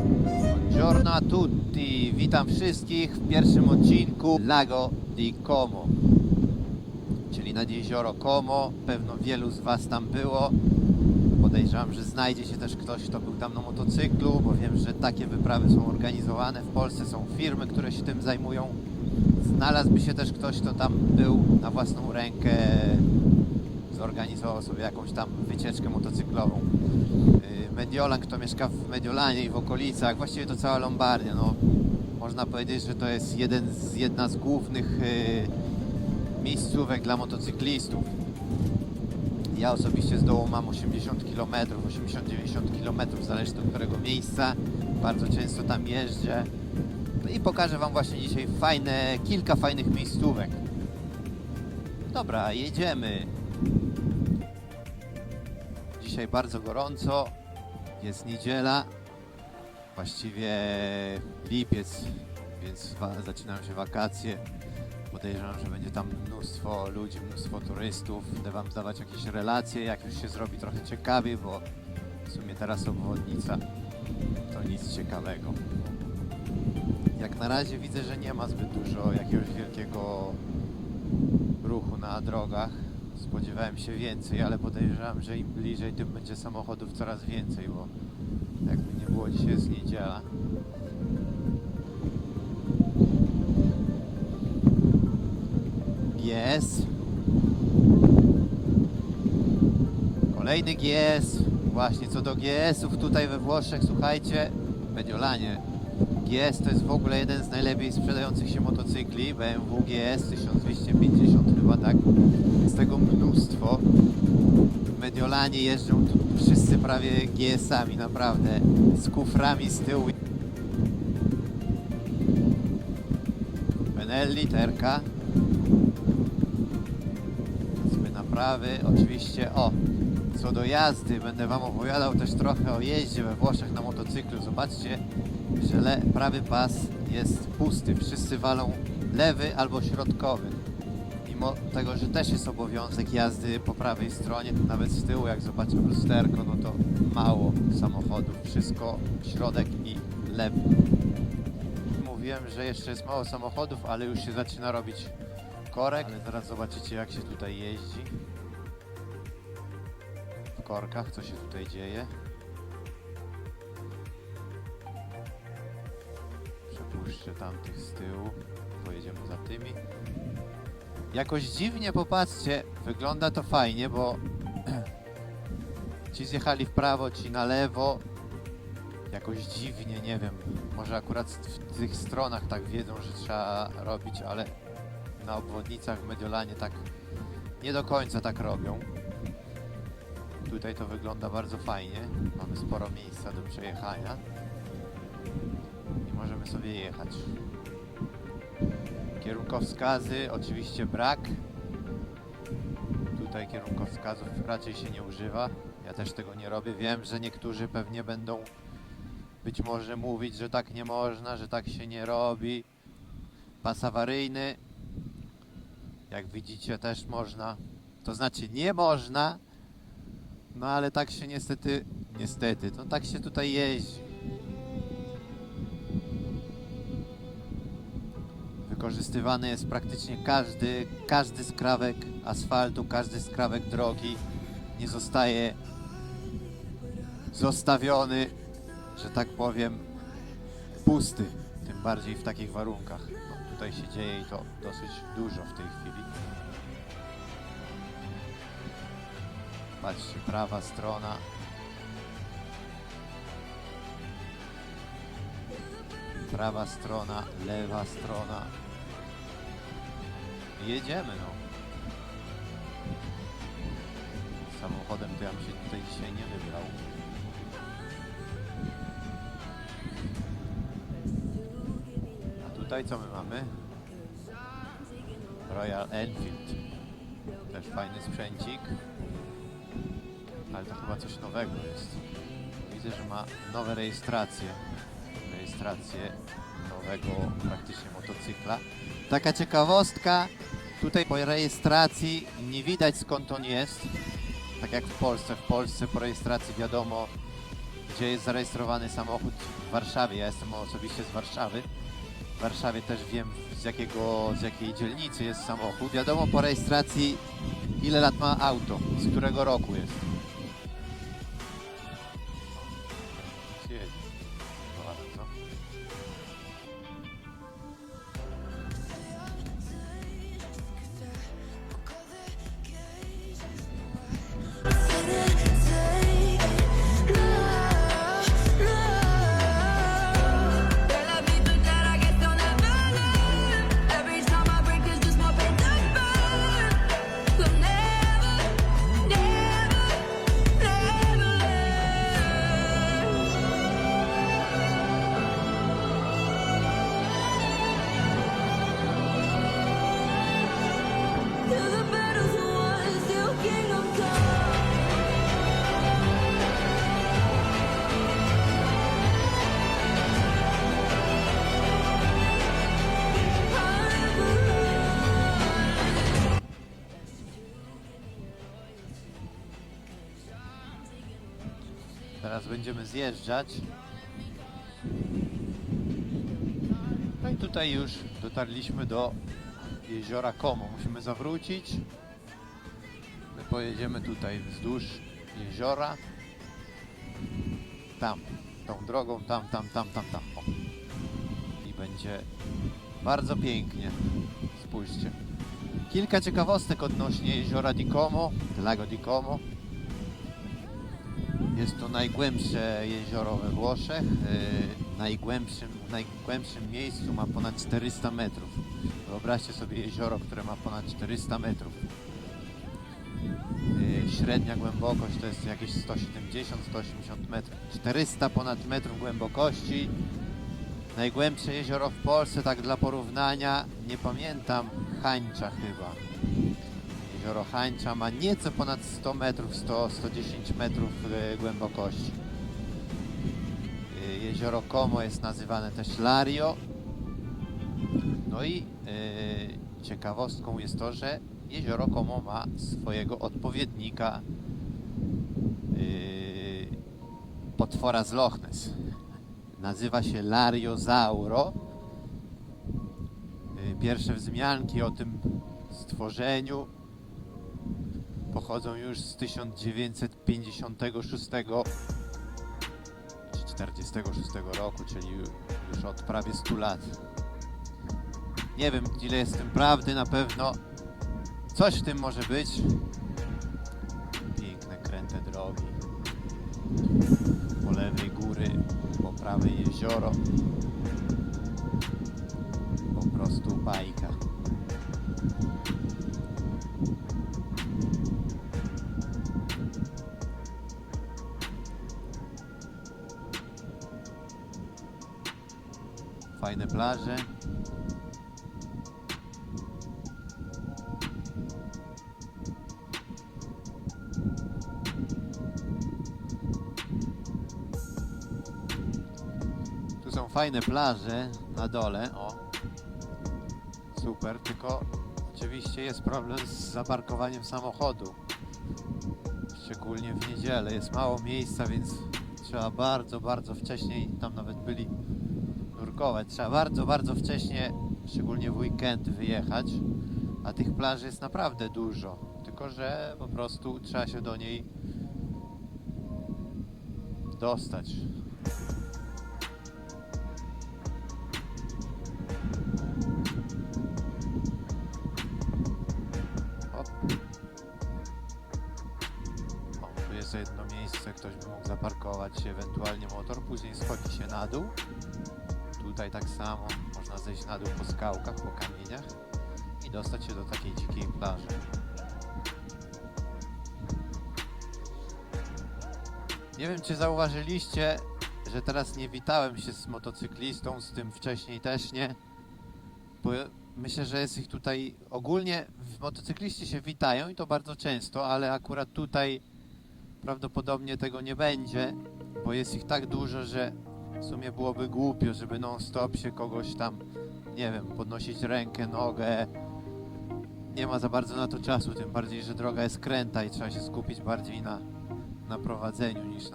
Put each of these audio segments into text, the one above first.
Buongiorno a tutti, witam wszystkich w pierwszym odcinku Lago di Como, czyli nad jezioro Como. Pewno wielu z Was tam było. Podejrzewam, że znajdzie się też ktoś, kto był tam na motocyklu, bo wiem, że takie wyprawy są organizowane w Polsce, są firmy, które się tym zajmują. Znalazłby się też ktoś, kto tam był na własną rękę, zorganizował sobie jakąś tam wycieczkę motocyklową. Mediolan, kto mieszka w Mediolanie i w okolicach, właściwie to cała Lombardia, no, można powiedzieć, że to jest jedna z głównych miejscówek dla motocyklistów. Ja osobiście z dołu mam 80 km, 80-90 km, zależy od którego miejsca. Bardzo często tam jeżdżę. No i pokażę Wam właśnie dzisiaj kilka fajnych miejscówek. Dobra, jedziemy. Dzisiaj bardzo gorąco. Jest niedziela. Właściwie lipiec, więc zaczynają się wakacje. Podejrzewam, że będzie tam mnóstwo ludzi, mnóstwo turystów. Będę Wam dawać jakieś relacje, jak już się zrobi trochę ciekawiej, bo w sumie teraz obwodnica to nic ciekawego. Jak na razie widzę, że nie ma zbyt dużo jakiegoś wielkiego ruchu na drogach. Spodziewałem się więcej, ale podejrzewam, że im bliżej, tym będzie samochodów coraz więcej, bo jakby nie było, dzisiaj jest niedziela. GS. Kolejny GS. Właśnie co do GS-ów tutaj we Włoszech, słuchajcie, w Mediolanie. GS to jest w ogóle jeden z najlepiej sprzedających się motocykli. BMW GS 1250 chyba, tak? Z tego mnóstwo. W Mediolanie jeżdżą tu wszyscy prawie GS-ami, naprawdę. Z kuframi z tyłu. Benelli, Terka. Naprawy, oczywiście. Co do jazdy, będę Wam opowiadał też trochę o jeździe we Włoszech na motocyklu. Zobaczcie, że prawy pas jest pusty. Wszyscy walą lewy albo środkowy. Mimo tego, że też jest obowiązek jazdy po prawej stronie, to nawet z tyłu, jak zobaczę w lusterko, no to mało samochodów. Wszystko środek i lewy. Mówiłem, że jeszcze jest mało samochodów, ale już się zaczyna robić korek. Ale teraz zobaczycie, jak się tutaj jeździ. W korkach, co się tutaj dzieje. Przepuszczę tamtych z tyłu. Pojedziemy za tymi. Jakoś dziwnie, popatrzcie, wygląda to fajnie, bo ci zjechali w prawo, ci na lewo. Jakoś dziwnie, nie wiem, może akurat w tych stronach tak wiedzą, że trzeba robić, ale na obwodnicach w Mediolanie tak nie do końca tak robią. Tutaj to wygląda bardzo fajnie. Mamy sporo miejsca do przejechania i możemy sobie jechać. Kierunkowskazy oczywiście brak. Tutaj kierunkowskazów raczej się nie używa. Ja też tego nie robię. Wiem, że niektórzy pewnie będą być może mówić, że tak nie można, że tak się nie robi. Pas awaryjny, jak widzicie, też można. To znaczy nie można, no ale tak się niestety, no tak się tutaj jeździ. Wykorzystywany jest praktycznie każdy skrawek asfaltu, każdy skrawek drogi. Nie zostaje zostawiony, że tak powiem, pusty. Tym bardziej w takich warunkach. No, tutaj się dzieje i to dosyć dużo w tej chwili. Patrzcie, prawa strona. Prawa strona, lewa strona. Jedziemy, no. Samochodem to ja bym się tutaj dzisiaj nie wybrał. A tutaj co my mamy? Royal Enfield. Też fajny sprzęcik. Ale to chyba coś nowego jest. Widzę, że ma nowe rejestracje nowego praktycznie motocykla. Taka ciekawostka, tutaj po rejestracji nie widać, skąd on jest. Tak jak w Polsce po rejestracji wiadomo, gdzie jest zarejestrowany samochód w Warszawie. Ja jestem osobiście z Warszawy. W Warszawie też wiem, z jakiej dzielnicy jest samochód. Wiadomo po rejestracji, ile lat ma auto, z którego roku jest. Jedzie. No, ale co? Teraz będziemy zjeżdżać. No i tutaj już dotarliśmy do jeziora Como. Musimy zawrócić. My pojedziemy tutaj wzdłuż jeziora. Tam, tą drogą, tam. O. I będzie bardzo pięknie. Spójrzcie. Kilka ciekawostek odnośnie jeziora di Como, Lago di Como. Jest to najgłębsze jezioro we Włoszech. W najgłębszym miejscu ma ponad 400 metrów. Wyobraźcie sobie jezioro, które ma ponad 400 metrów. Średnia głębokość to jest jakieś 170-180 metrów. 400 ponad metrów głębokości. Najgłębsze jezioro w Polsce, tak dla porównania, nie pamiętam, Hańcza chyba. Jezioro Hańcza ma nieco ponad 100 metrów, 100-110 metrów głębokości. Jezioro Como jest nazywane też Lario. No i ciekawostką jest to, że jezioro Como ma swojego odpowiednika, potwora z Loch Ness. Nazywa się Lariosauro. Pierwsze wzmianki o tym stworzeniu pochodzą już z 1956 czy 46 roku, czyli już od prawie 100 lat. Nie wiem, ile jest w tym prawdy, na pewno coś w tym może być. Piękne, kręte drogi. Po lewej góry, po prawej jezioro. Po prostu bajka. Fajne plaże. Tu są fajne plaże na dole, o. Super, tylko oczywiście jest problem z zaparkowaniem samochodu. Szczególnie w niedzielę. Jest mało miejsca, więc trzeba bardzo wcześnie, tam nawet byli nurkować. Trzeba bardzo wcześnie, szczególnie w weekend, wyjechać. A tych plaży jest naprawdę dużo. Tylko że po prostu trzeba się do niej dostać. O, tu jest jedno miejsce, ktoś by mógł zaparkować ewentualnie motor, później schodzi się na dół. Tutaj tak samo można zejść na dół po skałkach, po kamieniach i dostać się do takiej dzikiej plaży. Nie wiem, czy zauważyliście, że teraz nie witałem się z motocyklistą, z tym wcześniej też nie, bo myślę, że jest ich tutaj ogólnie, motocykliści się witają i to bardzo często, ale akurat tutaj prawdopodobnie tego nie będzie, bo jest ich tak dużo, że w sumie byłoby głupio, żeby non-stop się kogoś tam, nie wiem, podnosić rękę, nogę. Nie ma za bardzo na to czasu, tym bardziej, że droga jest kręta i trzeba się skupić bardziej na prowadzeniu niż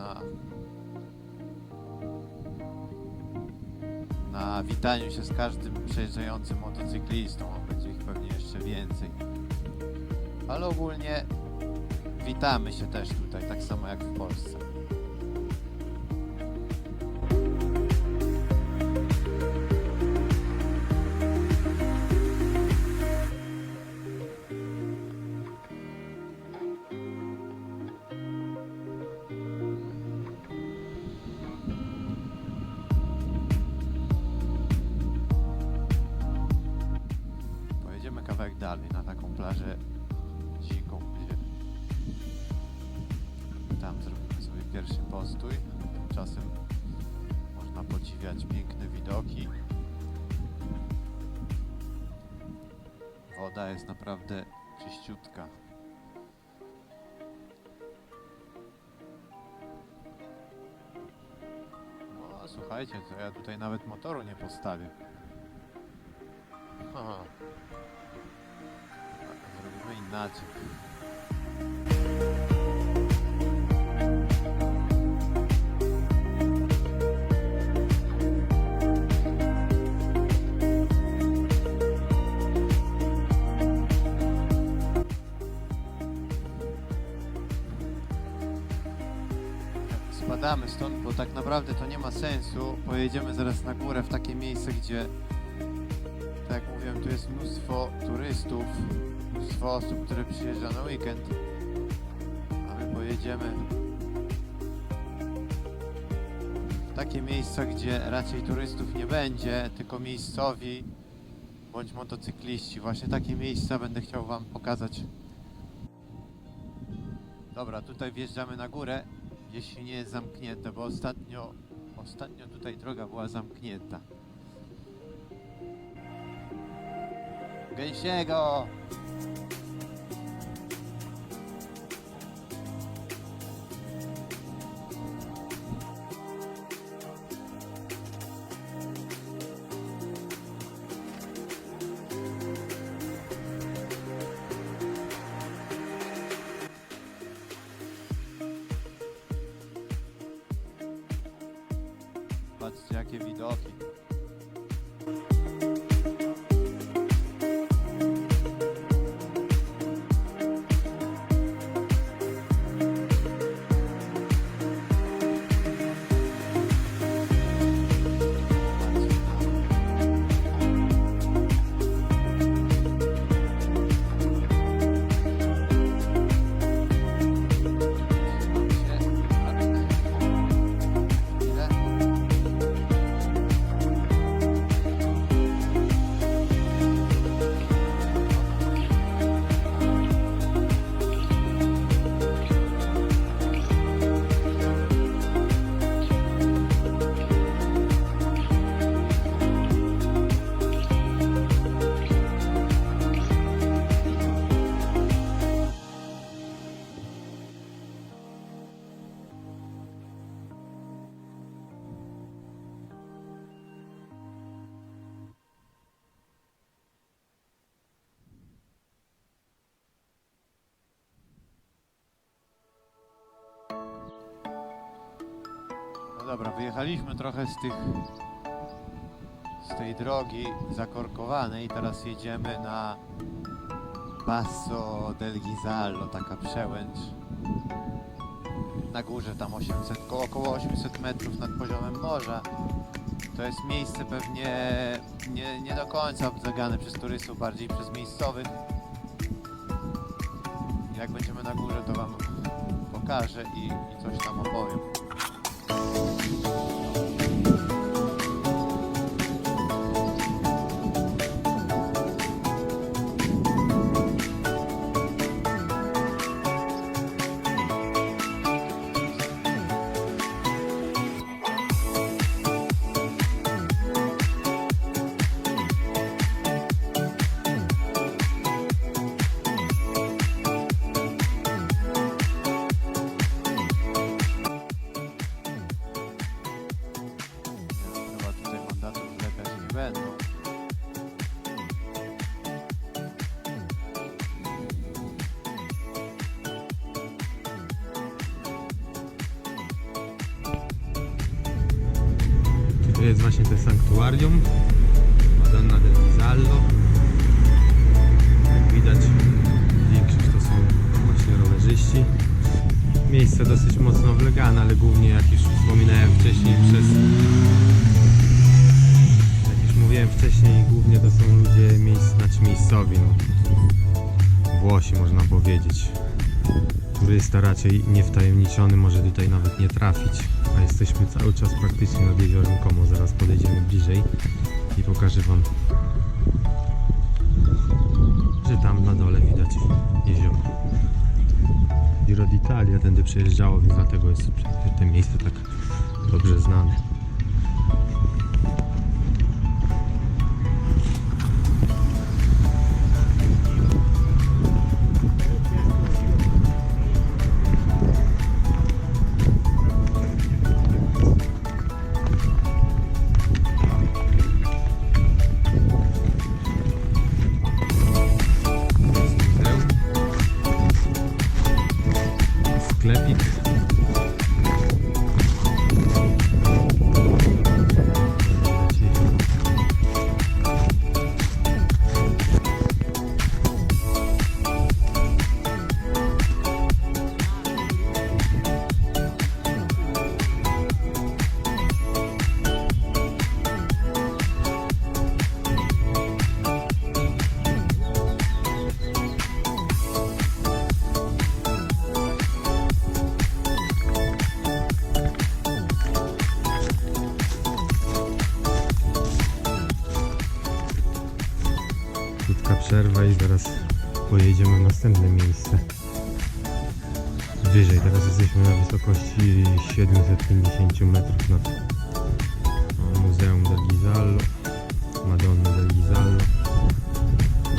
na witaniu się z każdym przejeżdżającym motocyklistą, a będzie ich pewnie jeszcze więcej. Ale ogólnie witamy się też tutaj, tak samo jak w Polsce. Pojedziemy kawałek dalej na taką plażę dziką, gdzie tam zrobimy sobie pierwszy postój. Tymczasem można podziwiać piękne widoki. Woda jest naprawdę czyściutka. No słuchajcie, to ja tutaj nawet motoru nie postawię. Aha. Zrobimy inaczej. Spadamy stąd, bo tak naprawdę to nie ma sensu. Pojedziemy zaraz na górę w takie miejsce, gdzie, tak jak mówiłem, tu jest mnóstwo turystów, mnóstwo osób, które przyjeżdża na weekend, a my pojedziemy w takie miejsca, gdzie raczej turystów nie będzie, tylko miejscowi bądź motocykliści. Właśnie takie miejsca będę chciał wam pokazać. Dobra, tutaj wjeżdżamy na górę, jeśli nie jest zamknięte, bo ostatnio tutaj droga była zamknięta. Gęsiego! Patrzcie, jakie widoki. No dobra, wyjechaliśmy trochę z tej drogi zakorkowanej. Teraz jedziemy na Basso del Ghisallo, taka przełęcz. Na górze tam około 800 metrów nad poziomem morza. To jest miejsce pewnie nie do końca oblegane przez turystów, bardziej przez miejscowych. Jak będziemy na górze, to wam pokażę i coś tam opowiem. Tu jest właśnie to sanktuarium Madonna del Pisallo. Jak widać, większość to są właśnie rowerzyści. Miejsce dosyć mocno oblegane, ale głównie, jak już wspominałem wcześniej, głównie to są ludzie miejscowi, no. Włosi, można powiedzieć. Turysta raczej niewtajemniczony może tutaj nawet nie trafić, a jesteśmy cały czas praktycznie nad jeziorem Como. Zaraz podejdziemy bliżej i pokażę wam, że tam na dole widać jezioro. Giro d'Italia tędy przejeżdżało, więc dlatego jest to miejsce tak dobrze znane. Sklepik. Krótka przerwa i zaraz pojedziemy w następne miejsce. Wyżej, teraz jesteśmy na wysokości 750 metrów nad Muzeum del Ghisallo, Madonna del Ghisallo.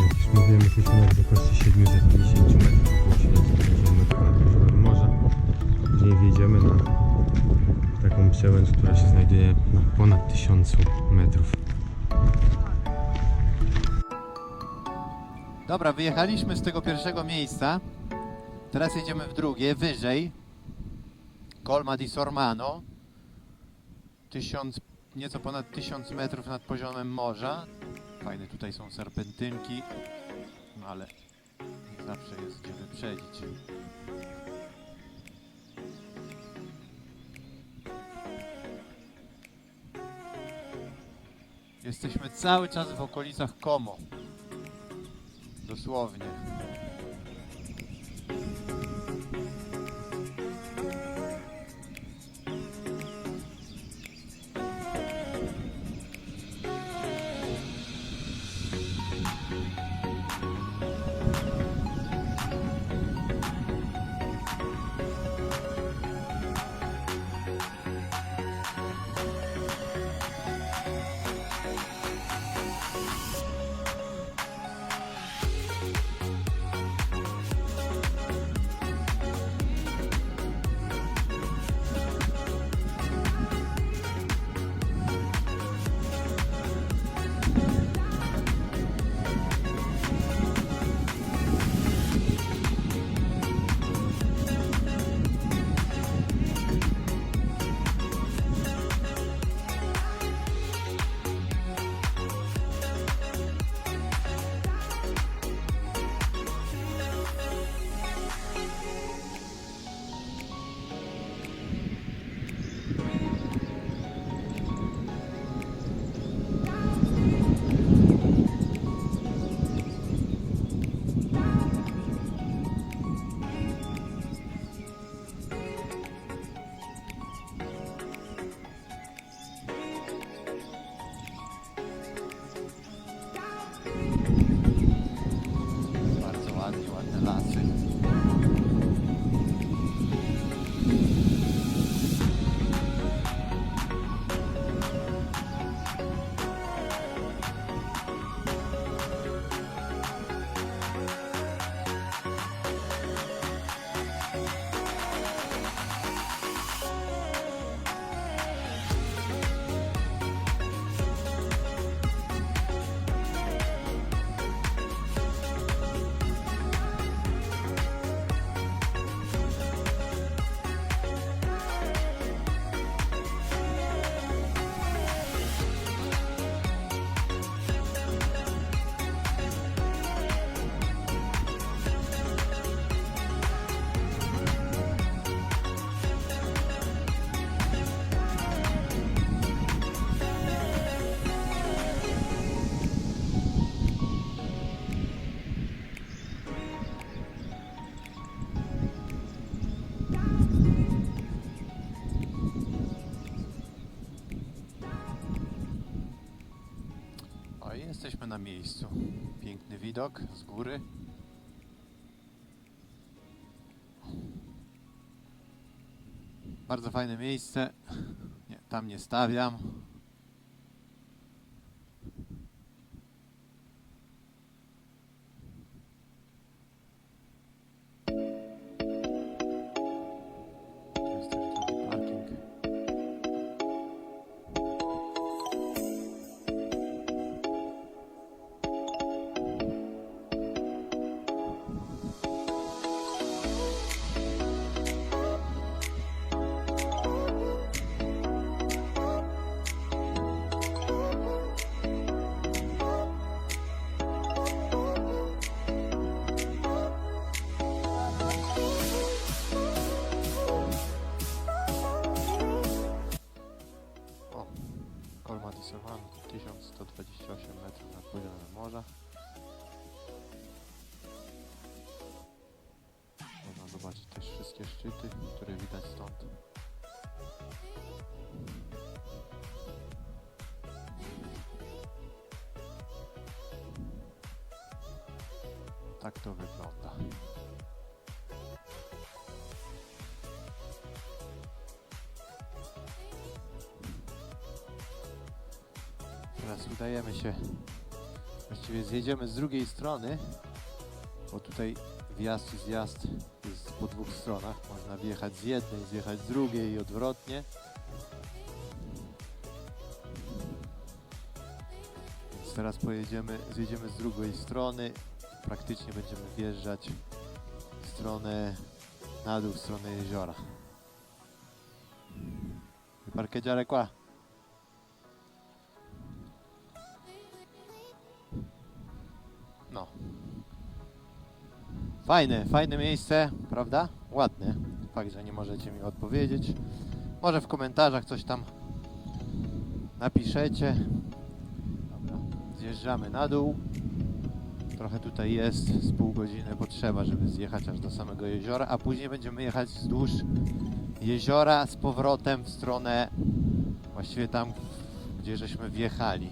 Jak już mówiłem, jesteśmy na wysokości 750 metrów, około 750 metrów nad poziomem morza. Później wjedziemy na taką przełęcz, która się znajduje na ponad 1000 metrów. Dobra, wyjechaliśmy z tego pierwszego miejsca. Teraz jedziemy w drugie, wyżej. Colma di Sormano. Nieco ponad 1000 metrów nad poziomem morza. Fajne tutaj są serpentynki, no ale nie zawsze jest gdzie wyprzedzić. Jesteśmy cały czas w okolicach Como. Dosłownie. na miejscu. Piękny widok z góry. Bardzo fajne miejsce. Nie, tam nie stawiam. Tu jest też drugi parking. Kolma Disselman 1128 metrów nad poziomem morza. Można zobaczyć też wszystkie szczyty, które widać stąd. Tak to wygląda. Teraz udajemy się, właściwie zjedziemy z drugiej strony, bo tutaj wjazd i zjazd jest po dwóch stronach. Można wjechać z jednej, zjechać z drugiej i odwrotnie. Więc teraz zjedziemy z drugiej strony. Praktycznie będziemy wjeżdżać w stronę na dół, w stronę jeziora. Parqueggiare qua. No. Fajne miejsce, prawda? Ładne. Fakt, że nie możecie mi odpowiedzieć. Może w komentarzach coś tam napiszecie. Dobra, zjeżdżamy na dół. Trochę tutaj jest, z pół godziny potrzeba, żeby zjechać aż do samego jeziora, a później będziemy jechać wzdłuż jeziora z powrotem w stronę, właściwie tam, gdzie żeśmy wjechali.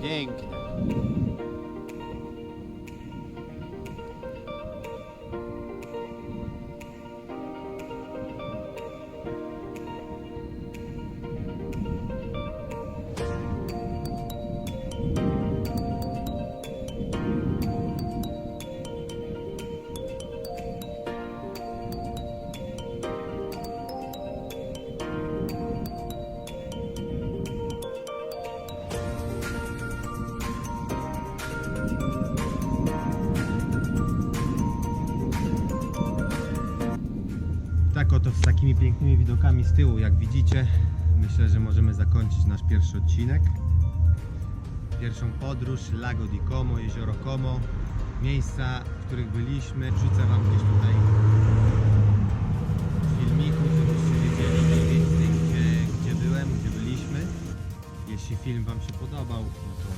Pięknie. Tak oto z takimi pięknymi widokami z tyłu, jak widzicie, myślę, że możemy zakończyć nasz pierwszy odcinek. Pierwszą podróż Lago di Como, jezioro Como, miejsca, w których byliśmy. Wrzucę wam gdzieś tutaj filmiku, żebyście wiedzieli mniej więcej gdzie byłem, gdzie byliśmy. Jeśli film wam się podobał, no to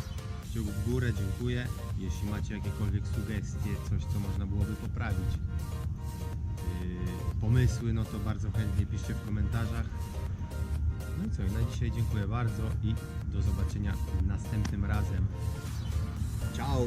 kciuk w górę, dziękuję. Jeśli macie jakiekolwiek sugestie, coś co można byłoby poprawić, pomysły, no to bardzo chętnie piszcie w komentarzach. No i co, na dzisiaj dziękuję bardzo i do zobaczenia następnym razem. Ciao!